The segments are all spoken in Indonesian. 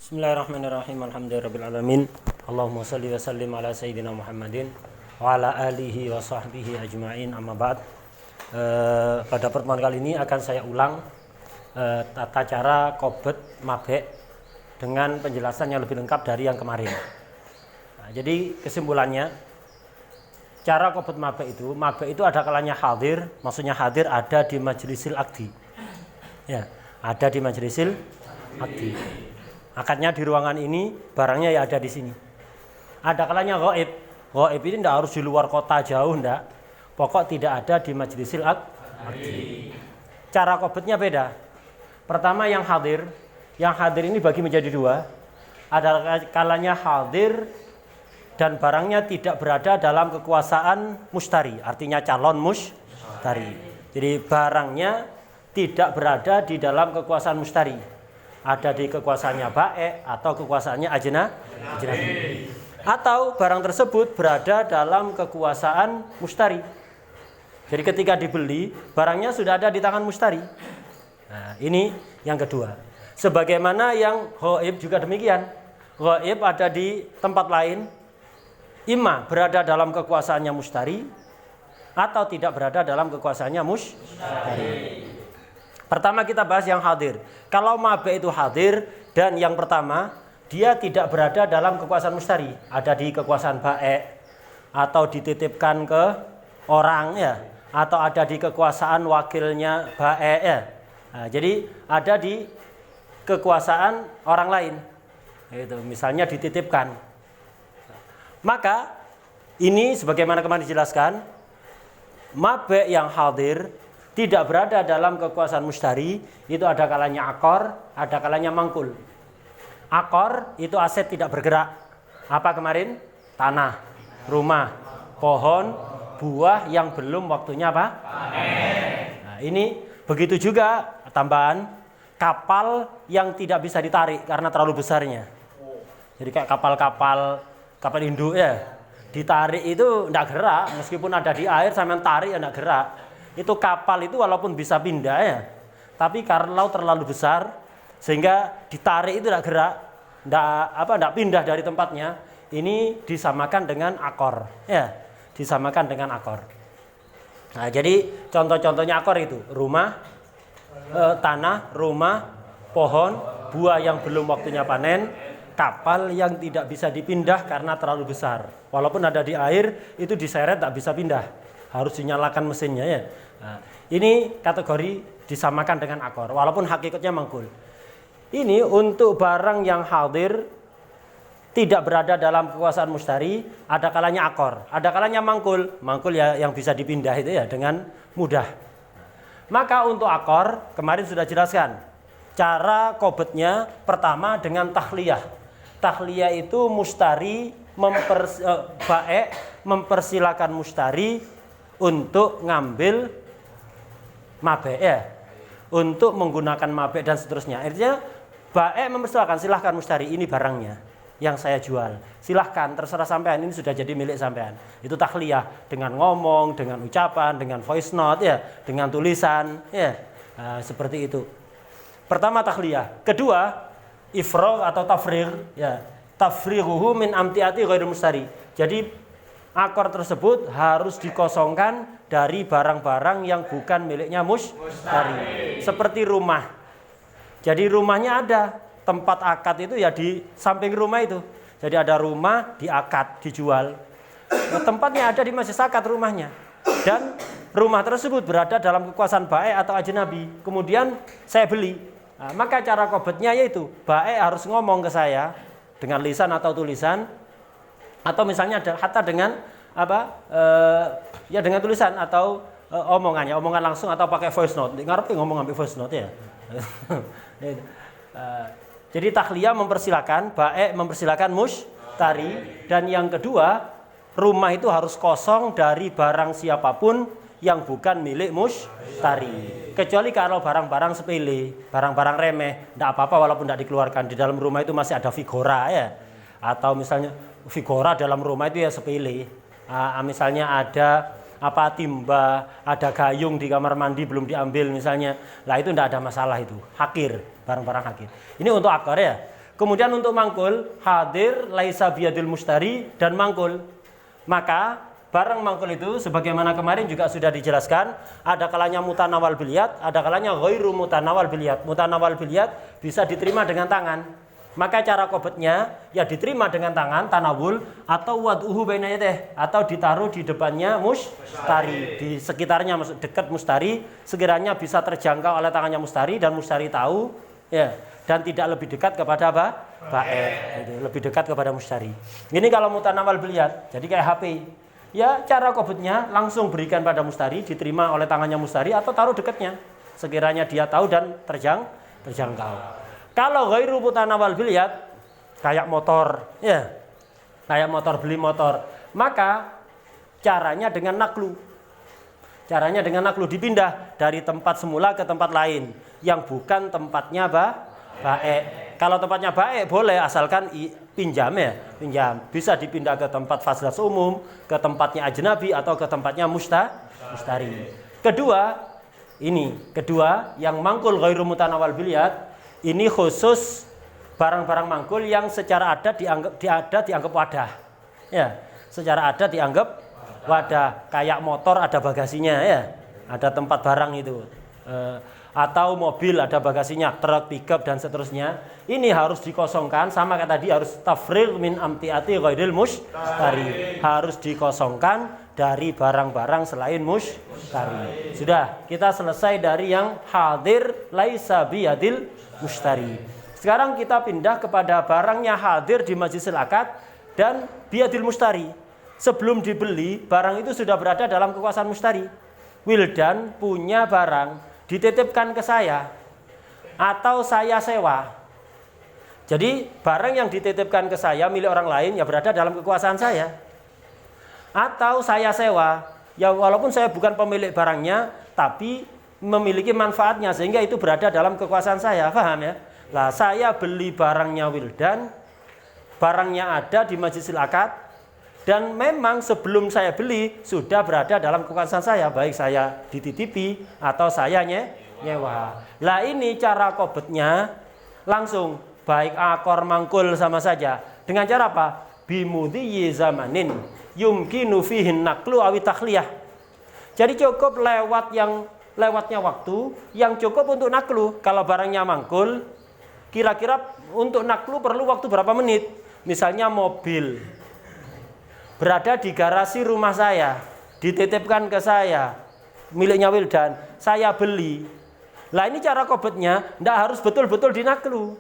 Bismillahirrahmanirrahim. Alhamdulillahirrabbilalamin. Allahumma salli wa sallim ala sayyidina Muhammadin wa ala alihi wa sahbihi ajma'in, amma ba'd. Pada pertemuan kali ini akan saya ulang tata cara qobet mabek dengan penjelasan yang lebih lengkap dari yang kemarin. Jadi kesimpulannya, cara qobet mabek itu ada kalanya hadir, maksudnya hadir ada di majlisil aqdi. Ya, ada di majlisil aqdi. Akadnya di ruangan ini, barangnya ya ada di sini. Ada kalanya ghaib. Ghaib ini tidak harus di luar kota jauh, enggak. Pokok tidak ada di majlisil aqdi. Cara qobetnya beda. Pertama yang hadir ini bagi menjadi dua. Ada kalanya hadir dan barangnya tidak berada dalam kekuasaan mustari, artinya calon mustari. Jadi barangnya tidak berada di dalam kekuasaan mustari. Ada di kekuasaannya bae atau kekuasaannya ajnabi. Atau barang tersebut berada dalam kekuasaan mustari. Jadi ketika dibeli, barangnya sudah ada di tangan mustari. Nah, ini yang kedua. Sebagaimana yang ghaib juga demikian. Ghaib ada di tempat lain, imma berada dalam kekuasaannya mustari atau tidak berada dalam kekuasaannya mustari. Pertama kita bahas yang hadir. Kalau mabek itu hadir dan yang pertama dia tidak berada dalam kekuasaan mustari, ada di kekuasaan bae atau dititipkan ke orang ya, atau ada di kekuasaan wakilnya bae ya. Nah, jadi ada di kekuasaan orang lain. Itu misalnya dititipkan. Maka ini sebagaimana kemarin dijelaskan, mabek yang hadir tidak berada dalam kekuasaan mustari, itu ada kalanya akor, ada kalanya mangkul. Akor itu aset tidak bergerak. Apa kemarin? Tanah, rumah, pohon, buah yang belum waktunya apa? Nah, ini begitu juga tambahan kapal yang tidak bisa ditarik karena terlalu besarnya. Jadi kayak kapal induk ya, ditarik itu tidak gerak, meskipun ada di air sampai tarik ya tidak gerak. Itu kapal itu walaupun bisa pindah ya, tapi karena laut terlalu besar sehingga ditarik itu tidak gerak, tidak pindah dari tempatnya. Ini disamakan dengan akor ya, disamakan dengan akor. Nah, jadi contoh-contohnya akor itu rumah, tanah, rumah, pohon, buah yang belum waktunya panen, kapal yang tidak bisa dipindah karena terlalu besar. Walaupun ada di air itu diseret tak bisa pindah, harus dinyalakan mesinnya ya. Nah, ini kategori disamakan dengan akor walaupun hakikatnya mangkul. Ini untuk barang yang hadir tidak berada dalam kekuasaan mustari, ada kalanya akor, ada kalanya mangkul. Mangkul ya yang bisa dipindah itu ya dengan mudah. Maka untuk akor kemarin sudah jelaskan cara qobetnya. Pertama dengan tahliyah. Tahliyah itu mustari bae mempersilakan mustari untuk ngambil mabek ya, untuk menggunakan mabek dan seterusnya. Artinya bae mempersilakan, silahkan mustari, ini barangnya yang saya jual, silahkan terserah sampean, ini sudah jadi milik sampean. Itu tahliyah dengan ngomong, dengan ucapan, dengan voice note ya, dengan tulisan ya. Nah, seperti itu. Pertama tahliyah. Kedua ifragh atau tafrigh ya, tafrighuhu min amtiati ghairil mustari. Jadi akor tersebut harus dikosongkan dari barang-barang yang bukan miliknya mustari. Seperti rumah. Jadi rumahnya ada, tempat akad itu ya di samping rumah itu. Jadi ada rumah di akad dijual. Nah, tempatnya ada di majlis akad rumahnya. Dan rumah tersebut berada dalam kekuasaan bae atau ajnabi. Kemudian saya beli. Nah, maka cara qobetnya yaitu bae harus ngomong ke saya dengan lisan atau tulisan, atau misalnya hatta dengan dengan tulisan atau omongan langsung atau pakai voice note. Ngarep ngomong ambil voice note ya. Jadi tahliyah mempersilakan, bae mempersilakan mustari, dan yang kedua rumah itu harus kosong dari barang siapapun yang bukan milik mustari. Kecuali kalau barang-barang sepele, barang-barang remeh, tidak apa-apa walaupun tidak dikeluarkan. Di dalam rumah itu masih ada figura ya, atau misalnya figura dalam rumah itu ya sepele. Misalnya ada timba, ada gayung di kamar mandi belum diambil misalnya. Lah itu tidak ada masalah, itu hakir, barang-barang hakir. Ini untuk akor ya. Kemudian untuk mangkul, hadir, laisa biyadil mushtari, dan mangkul. Maka barang mangkul itu sebagaimana kemarin juga sudah dijelaskan, ada kalanya mutanawal biliyad, ada kalanya ghairu mutanawal biliyad. Mutanawal biliyad bisa diterima dengan tangan. Maka cara qobdnya ya diterima dengan tangan, tanawul, atau wad'uhu baina yadayh, atau ditaruh di depannya mushtari, di sekitarnya, dekat mushtari, sekiranya bisa terjangkau oleh tangannya mushtari dan mushtari tahu, ya, dan tidak lebih dekat kepada apa? Bae, lebih dekat kepada mushtari. Ini kalau mutanawal biliyad, jadi kayak HP. Ya, cara qobdnya langsung berikan pada mushtari, diterima oleh tangannya mushtari, atau taruh dekatnya, sekiranya dia tahu dan terjangkau. Kalau ghairu mutanawal biliyad, kayak motor, ya, kayak motor, beli motor, maka caranya dengan naklu. Caranya dengan naklu, dipindah dari tempat semula ke tempat lain yang bukan tempatnya baik. Kalau tempatnya baik boleh, asalkan pinjam, ya, pinjam. Bisa dipindah ke tempat fasilitas umum, ke tempatnya ajnabi, atau ke tempatnya mushtari. Kedua, yang mangkul ghairu mutanawal biliyad, ini khusus barang-barang mangkul yang secara adat dianggap wadah. Ya, secara adat dianggap wadah. Kayak motor ada bagasinya, ya, ada tempat barang itu. Atau mobil ada bagasinya, truk, pickup, dan seterusnya. Ini harus dikosongkan, sama kayak tadi, harus tafrigh min amtiati ghairil mushtari. Harus dikosongkan dari barang-barang selain mushtari. Sudah, kita selesai dari yang hadir laisa biyadil mushtari. Sekarang kita pindah kepada barangnya hadir di majlisil akad dan biyadil mushtari. Sebelum dibeli, barang itu sudah berada dalam kekuasaan mushtari. Wildan punya barang, dititipkan ke saya, atau saya sewa. Jadi barang yang dititipkan ke saya milik orang lain ya berada dalam kekuasaan saya. Atau saya sewa, ya walaupun saya bukan pemilik barangnya, tapi memiliki manfaatnya sehingga itu berada dalam kekuasaan saya, paham ya? Lah saya beli barangnya Wildan, barangnya ada di majlisil akad, dan memang sebelum saya beli sudah berada dalam kekuasaan saya, baik saya dititipi atau saya nyewa. Lah ini cara qobdnya langsung, baik akor mangkul sama saja. Dengan cara apa? Bimudhiyi zamanin yumkinu fihin naklu awi takhliyah. Jadi cukup lewatnya waktu yang cukup untuk naklu. Kalau barangnya mangkul, kira-kira untuk naklu perlu waktu berapa menit? Misalnya mobil berada di garasi rumah saya, dititipkan ke saya, miliknya Wildan, saya beli. Lah ini cara qobdnya, tidak harus betul-betul dinaklu.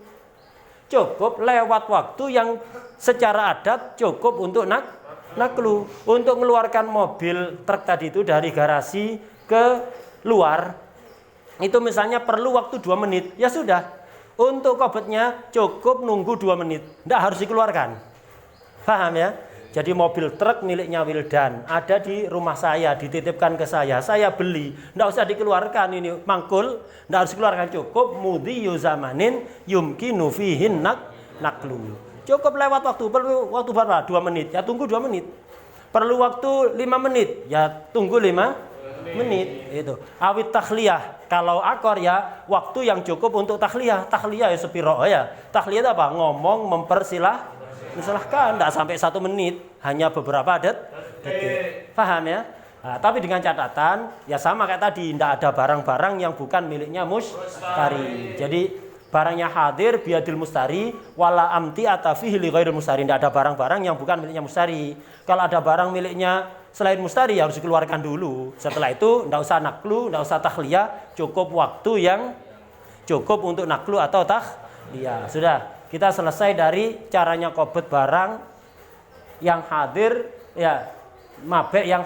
Cukup lewat waktu yang secara adat cukup untuk naklu. Untuk mengeluarkan mobil truk tadi itu dari garasi ke luar, itu misalnya perlu waktu 2 menit, ya sudah. Untuk qobdnya cukup nunggu 2 menit, tidak harus dikeluarkan. Paham ya? Jadi mobil truk miliknya Wildan ada di rumah saya, dititipkan ke saya beli, tidak usah dikeluarkan, ini mangkul, tidak harus dikeluarkan, cukup mudhiyu zamanin yumkinu fihin naklu. Cukup lewat waktu, perlu waktu berapa? 2 menit, ya tunggu 2 menit. Perlu waktu 5 menit, ya tunggu 5 menit. Itu awit takhliyah. Kalau akor ya waktu yang cukup untuk takhliyah. Takhliyah ya sepiro ya. Takhliyah itu apa? Ngomong mempersilahkan, tidak sampai 1 menit, hanya beberapa detik. Paham ya? Nah, tapi dengan catatan ya sama kayak tadi, tidak ada barang-barang yang bukan miliknya mushtari. Jadi barangnya hadir biyadil mushtari wala amti atafihi li ghairil mushtari. Tidak ada barang-barang yang bukan miliknya mushtari. Kalau ada barang miliknya selain mushtari harus dikeluarkan dulu. Setelah itu tidak usah naklu, tidak usah takhliyah, cukup waktu yang cukup untuk naklu atau takhliyah. Sudah, kita selesai dari caranya qobd barang yang hadir, ya mabek yang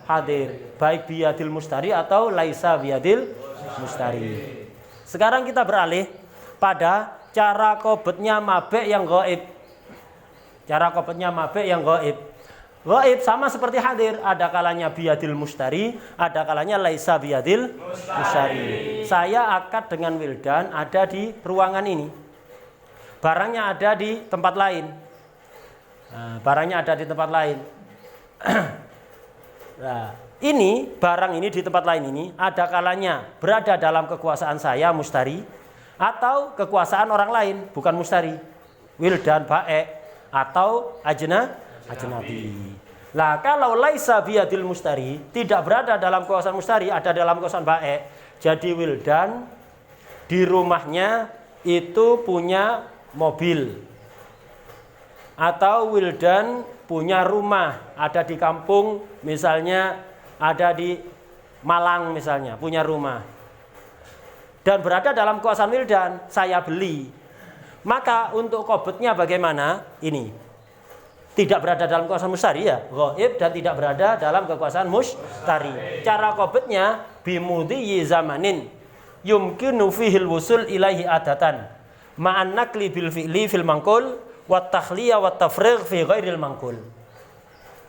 hadir, baik biyadil mushtari atau laisa biyadil mushtari. Sekarang kita beralih pada cara qobdnya mabek yang ghaib. Cara qobdnya mabek yang ghaib. Ghaib sama seperti hadir, ada kalanya biyadil mushtari, ada kalanya laisa biyadil mushtari. Saya akad dengan Wildan ada di ruangan ini. Barangnya ada di tempat lain. Barangnya ada di tempat lain. Nah, ini barang ini di tempat lain ini ada kalanya berada dalam kekuasaan saya mushtari atau kekuasaan orang lain bukan mushtari. wildan baik atau ajnabi. Lah kalau laisa biyadil mustari, tidak berada dalam kekuasaan mustari, ada dalam kekuasaan baik. Jadi wildan di rumahnya itu punya mobil. Atau wildan punya rumah, ada di kampung, misalnya ada di Malang misalnya, punya rumah. Dan berada dalam kekuasaan wildan, saya beli. Maka untuk qobotnya bagaimana? Ini. Tidak berada dalam kekuasaan mustari ya, ghaib dan tidak berada dalam kekuasaan mustari. Cara qobotnya bimudhi zamanin yumkinu fihil wusul ilaihi adatan ma'an nakli bil fi'li fil mangkul wat takhliyah wat tafrigh fi ghairil mangkul.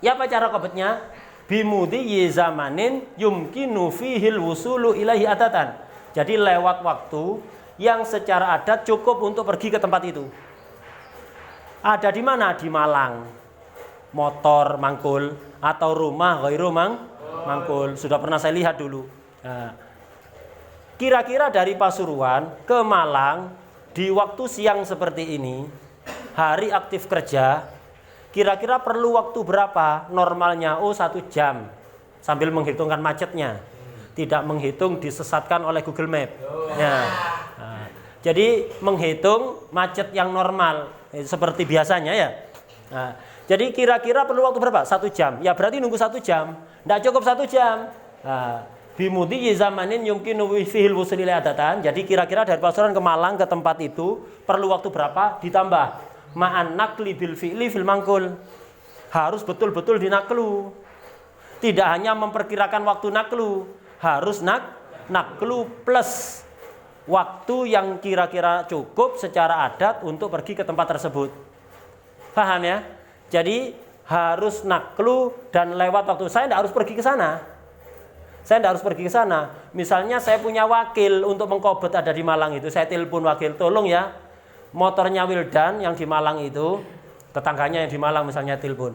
Ya apa cara qobotnya? Bimudhi zamanin yumkinu fihil wusulu ilaihi adatan. Jadi lewat waktu yang secara adat cukup untuk pergi ke tempat itu. Ada di mana? Di Malang. Motor mangkul atau rumah ghairu mangkul. Sudah pernah saya lihat dulu. Nah, kira-kira dari Pasuruan ke Malang di waktu siang seperti ini, hari aktif kerja, kira-kira perlu waktu berapa? Normalnya 1 jam. Sambil menghitungkan macetnya. Tidak menghitung disesatkan oleh Google Map. Nah, jadi menghitung macet yang normal seperti biasanya ya. Nah, jadi kira-kira perlu waktu berapa? 1 jam. Ya berarti nunggu 1 jam. Tidak cukup 1 jam. Bimudhi zamanin yumkinu fihil wusul ilaihi adatan. Jadi kira-kira dari Pasuruan ke Malang ke tempat itu perlu waktu berapa? Ditambah ma'an nakli bil fi'li fil mangkul. Harus betul-betul dinaklu. Tidak hanya memperkirakan waktu naklu, harus naklu plus waktu yang kira-kira cukup secara adat untuk pergi ke tempat tersebut. Paham ya? Jadi harus naklu dan lewat waktu. Saya tidak harus pergi ke sana. Saya tidak harus pergi ke sana. Misalnya saya punya wakil untuk mengqobot ada di Malang itu. Saya telepon wakil, tolong ya, motornya Wildan yang di Malang itu, tetangganya yang di Malang misalnya telepon.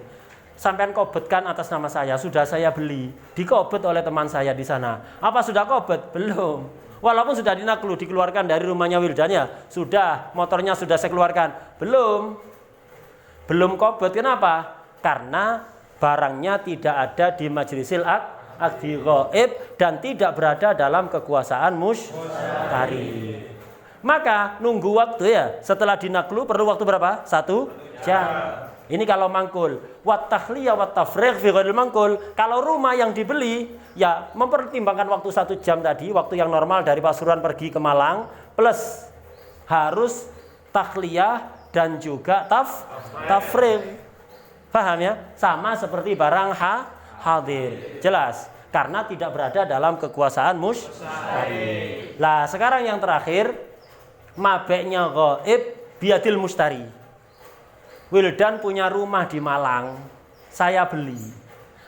Sampean qobotkan atas nama saya, sudah saya beli. Diqobot oleh teman saya di sana. Apa sudah qobot? Belum. Walaupun sudah dinaklu, dikeluarkan dari rumahnya Wildannya, sudah, motornya sudah saya keluarkan, belum qobot. Kenapa? Karena barangnya tidak ada di majlisil aqdi ghaib dan tidak berada dalam kekuasaan mustari. Maka nunggu waktu ya, setelah dinaklu perlu waktu berapa? 1 jam. Ini kalau mangkul. Wat takhliyah wat tafrigh fi ghairil mangkul. Kalau rumah yang dibeli, ya mempertimbangkan waktu 1 jam tadi, waktu yang normal dari Pasuruan pergi ke Malang, plus harus takhliyah dan juga tafrigh. Paham ya? Sama seperti barang hadir. Jelas? Karena tidak berada dalam kekuasaan mustari. Lah, sekarang yang terakhir, mabeknya ghaib biadil mustari. Wildan punya rumah di Malang, saya beli.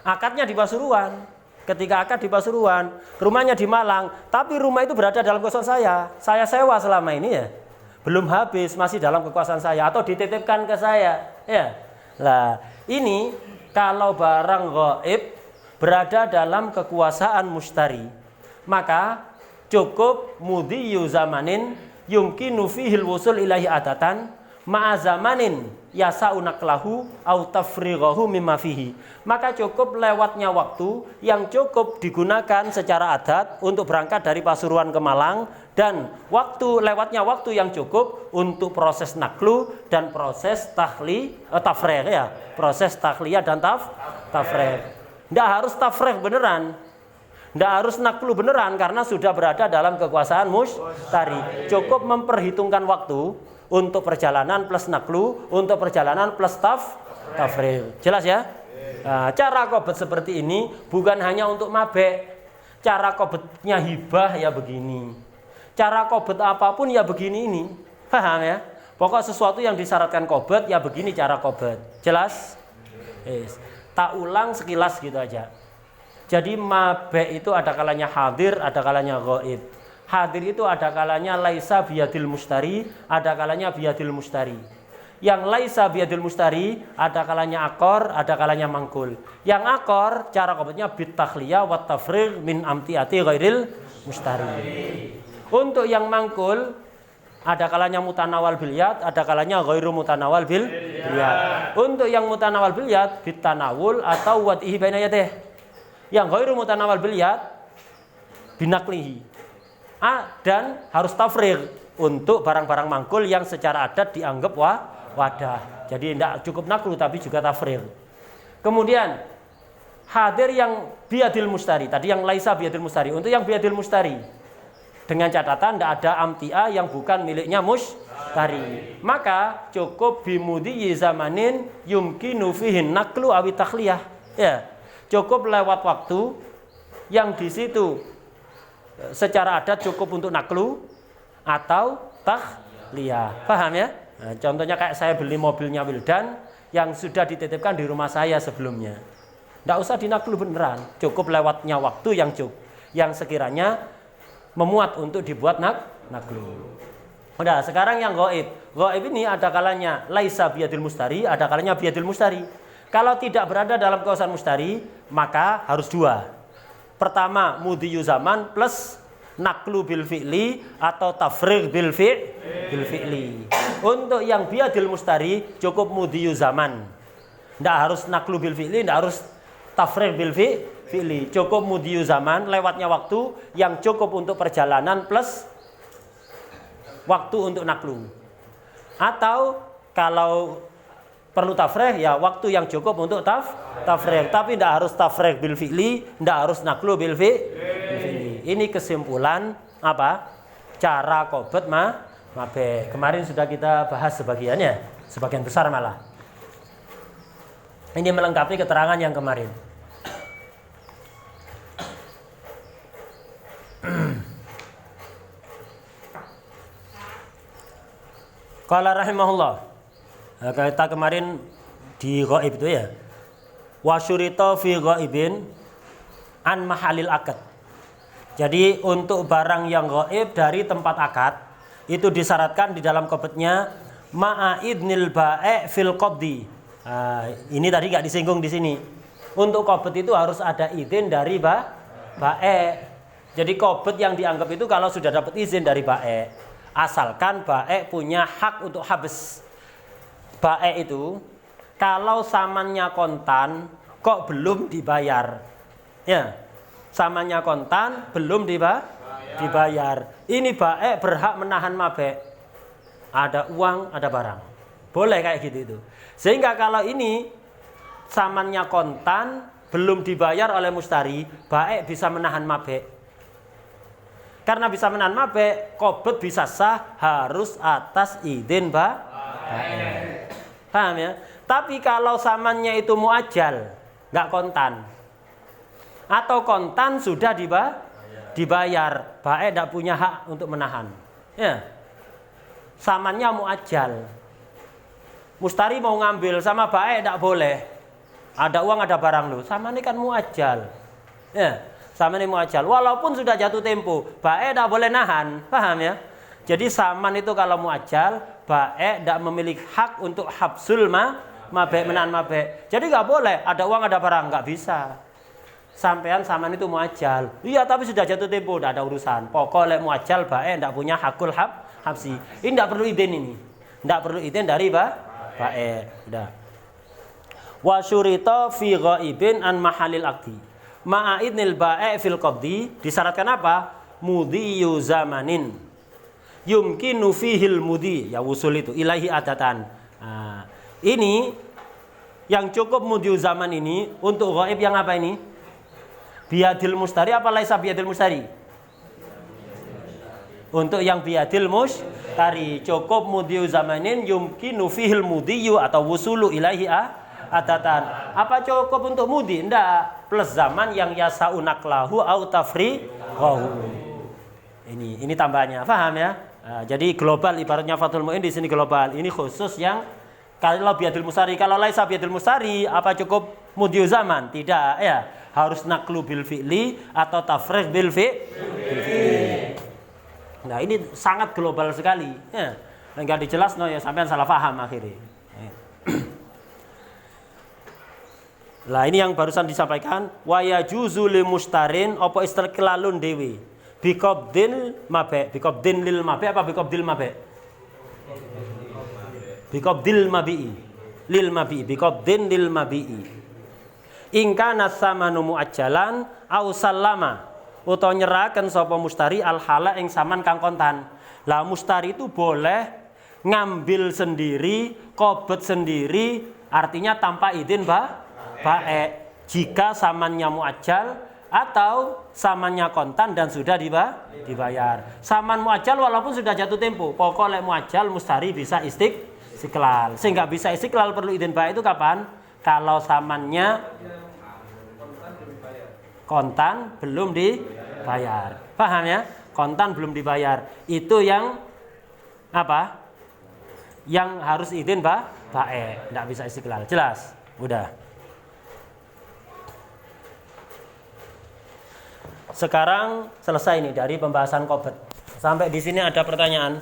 Akadnya di Pasuruan. Ketika akad di Pasuruan, rumahnya di Malang, tapi rumah itu berada dalam kekuasaan saya. Saya sewa selama ini ya. Belum habis, masih dalam kekuasaan saya atau dititipkan ke saya, ya. Lah, ini kalau barang ghaib berada dalam kekuasaan mustari, maka cukup mudhiyu zamanin yumkinu fihil wusul ilaihi adatan ma'azamanin yasa'unaklahu au tafrighahu mimma fihi. Maka cukup lewatnya waktu yang cukup digunakan secara adat untuk berangkat dari Pasuruan ke Malang dan lewatnya waktu yang cukup untuk proses naklu dan proses tafrigh ya, proses takhliyah dan tafrigh. Tidak harus tafrigh beneran. Tidak harus naklu beneran karena sudah berada dalam kekuasaan mustari. Cukup memperhitungkan waktu untuk perjalanan plus naklu, untuk perjalanan plus tafrigh. Jelas ya? Nah, cara qobot seperti ini bukan hanya untuk mabek. Cara qobotnya hibah ya begini. Cara qobot apapun ya begini ini. Paham ya? Pokok sesuatu yang disyaratkan qobot ya begini cara qobot. Jelas? Yes. Tak ulang sekilas gitu aja. Jadi mabek itu ada kalanya hadir, ada kalanya ghaib. Hadir itu ada kalanya laisa biyadil mustari, ada kalanya biyadil mustari. Yang laisa biyadil mustari ada kalanya akor, ada kalanya mangkul. Yang akor cara qobotnya bit takhliyah wat tafrigh min amtiati ghairil mustari. Untuk yang mangkul Ada kalanya mutanawal bil yad, ada kalanya ghairu mutanawal bil yad. Untuk yang mutanawal bil yad bitanawul atau wad'ihi baina yadih. Yang ghairu mutanawal bil yad binaklihi. Dan harus tafrigh untuk barang-barang mangkul yang secara adat dianggap wadah. Jadi tidak cukup naklu tapi juga tafrigh. Kemudian hadir yang biadil mustari. Tadi yang laisa biadil mustari. Untuk yang biadil mustari dengan catatan tidak ada amtia yang bukan miliknya mustari. Maka cukup bimudi zamanin yumkinu fihin naklu awi takhliyah. Ya, cukup lewat waktu yang di situ secara adat cukup untuk naklu atau takhliyah. Paham ya? Nah, contohnya kayak saya beli mobilnya Wildan yang sudah dititipkan di rumah saya sebelumnya. Tidak usah dinaklu beneran, cukup lewatnya waktu yang sekiranya memuat untuk dibuat naklu. Udah, sekarang yang ghaib. Ghaib ini ada kalanya laisa biadil mustari, ada kalanya biadil mustari. Kalau tidak berada dalam kekuasaan mustari, maka harus dua. Pertama, mudhiyu zaman plus naklu bil fi'li atau tafrigh bil fi'li. Untuk yang biadil mustari cukup mudhiyu zaman. Tidak harus naklu bil fi'li, tidak harus tafrigh bil fi'li. Cukup mudhiyu zaman, lewatnya waktu yang cukup untuk perjalanan plus waktu untuk naklu. Atau kalau perlu tafrigh ya waktu yang cukup untuk tafrigh, tapi tidak harus tafrigh bil fi'li, tidak harus naklu bil fi'li. Ini kesimpulan apa? Cara qobot mabe. Kemarin sudah kita bahas sebagiannya, sebagian besar malah. Ini melengkapi keterangan yang kemarin. Qala rahimahullah. Kita kemarin di ghaib itu ya. Wa syurita fi ghaibin an mahalil akad. Jadi untuk barang yang ghaib dari tempat akad itu disyaratkan di dalam qabdnya ma'a idnil ba'i fil qabdi. Ini tadi enggak disinggung di sini. Untuk qabd itu harus ada izin dari ba'i. Jadi qabd yang dianggap itu kalau sudah dapat izin dari ba'i, asalkan ba'i punya hak untuk habs. Ba'i itu kalau samannya kontan kok belum dibayar. Ya. Samannya kontan belum dibayar. Ini ba'i berhak menahan mabe. Ada uang, ada barang. Boleh kayak gitu itu. Sehingga kalau ini samannya kontan belum dibayar oleh mustari, ba'i bisa menahan mabe. Karena bisa menahan mabe, qabd bisa sah harus atas izin ba'i. Paham ya? Tapi kalau samannya itu muajjal, enggak kontan. Atau kontan sudah dibayar, ba'i tidak punya hak untuk menahan. Ya. Samannya muajjal. Mustari mau ngambil sama ba'i tidak boleh. Ada uang, ada barang loh. Sama ini kan muajjal. Ya. Sama ini muajjal. Walaupun sudah jatuh tempo, ba'i tidak boleh nahan. Paham ya? Jadi saman itu kalau muajjal, ba'i tidak memiliki hak untuk habsul mabe, menahan mabe. Jadi nggak boleh. Ada uang, ada barang, nggak bisa. Sampean saman itu muajjal. Iya, tapi sudah jatuh tempo, tidak ada urusan. Pokoknya muajjal ba'i tidak punya hakul habsi. Ini tidak perlu izin ini. Tidak perlu izin dari ba'i. Sudah. Wa syurita fi ghaibin an mahalil aqdi. Ma'a idnil ba'i fil qabdi disyaratkan apa? Mudhiyu zamanin. Yumkinu fihil mudhi. Ya wusul itu ilahi adatan. Nah, ini yang cukup mudhiyu zaman ini untuk ghaib yang apa ini? Biadil mustari apa laisa biadil mustari? Untuk yang biadil mustari cukup mudhiyu zamanin yumkinu fihil mudhiyu atau wusulu ilahi adatan. Apa cukup untuk mudhi? Enggak. Plus zaman yang yasa'unaklahu au tafriqahu. Ini tambahannya. Paham ya? Nah, jadi global ibaratnya Fathul Mu'in di sini global. Ini khusus yang kalau biadil mustari, kalau laisa biadil mustari apa cukup mudhiyu zaman? Tidak ya. Harus naklu bil fi'li atau tafrigh bil fi'li. Nah, ini sangat global sekali. Ya. Enggak dijelas no ya sampean salah paham akhirnya. Lah ini yang barusan disampaikan wa yajuzu lil mustarin apa istiqlalun dewi. Biqabdil mabe, biqabdin lil mabe apa biqabdil mabe? biqabdil mabi'i lil mabi'i biqabdin lil mabi'i ingka nasamanu muajjalan au sallama utawa nyerahaken sapa mustari al hala ing saman kang kontan. Lah mustari itu boleh ngambil sendiri, qobot sendiri, artinya tanpa izin bae jika samannya muajjal atau samannya kontan dan sudah dibayar. Saman muajjal walaupun sudah jatuh tempo, pokok lek muajjal mustari bisa istiqlal. Sehingga bisa istiqlal perlu izin bae itu kapan? Kalau samannya kontan belum dibayar. Paham ya? Kontan belum dibayar. Itu yang apa? Yang harus izin bae. Tidak bisa istiqlal. Jelas? Udah. Sekarang selesai nih dari pembahasan qobot. Sampai di sini ada pertanyaan?